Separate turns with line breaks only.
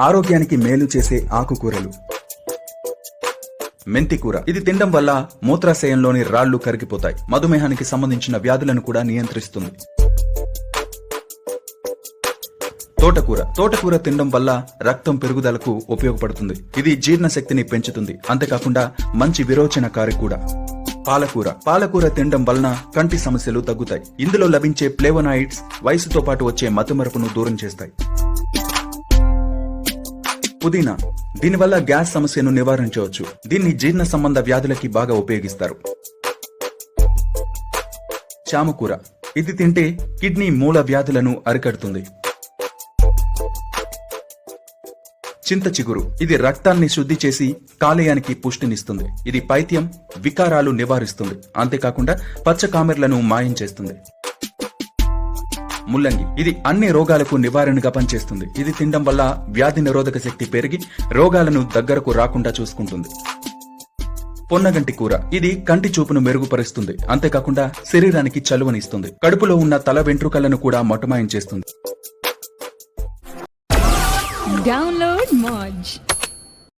ఆరోగ్యానికి మేలు చేసే ఆకుకూరలు. మెంతి కూర. ఇది తినడం వల్ల మూత్రాశయంలోని రాళ్లు కరిగిపోతాయి. మధుమేహానికి సంబంధించిన వ్యాధులను కూడా నియంత్రిస్తుంది. తోటకూర. తోటకూర తినడం వల్ల రక్తం పెరుగుదలకు ఉపయోగపడుతుంది. ఇది జీర్ణశక్తిని పెంచుతుంది. అంతేకాకుండా మంచి విరోచనకారి కూడా. పాలకూర. పాలకూర తినడం వలన కంటి సమస్యలు తగ్గుతాయి. ఇందులో లభించే ఫ్లేవనాయిడ్స్ వయసుతో పాటు వచ్చే మతిమరుపును దూరం చేస్తాయి. పుదీనా. దీనివల్ల గ్యాస్ సమస్యను నివారించవచ్చు. దీన్ని జీర్ణ సంబంధ వ్యాధులకి బాగా ఉపయోగిస్తారు. చామకూర. ఇది తింటే కిడ్నీ మూల వ్యాధులను అరికడుతుంది. చింత చిగురు. ఇది రక్తాన్ని శుద్ధి చేసి కాలేయానికి పుష్టినిస్తుంది. ఇది పైత్యం, వికారాలు నివారిస్తుంది. అంతేకాకుండా పచ్చ కామెర్లను మాయం చేస్తుంది. ముల్లంగి. ఇది అన్ని రోగాలకు నివారణగా పనిచేస్తుంది. ఇది తినడం వల్ల వ్యాధి నిరోధక శక్తి పెరిగి రోగాలను దగ్గరకు రాకుండా చూసుకుంటుంది. పొన్నగంటి కూర. ఇది కంటి చూపును మెరుగుపరుస్తుంది. అంతేకాకుండా శరీరానికి చలువనిస్తుంది. కడుపులో ఉన్న తల వెంట్రుకలను కూడా మొటమాయం చేస్తుంది.
Download Moj.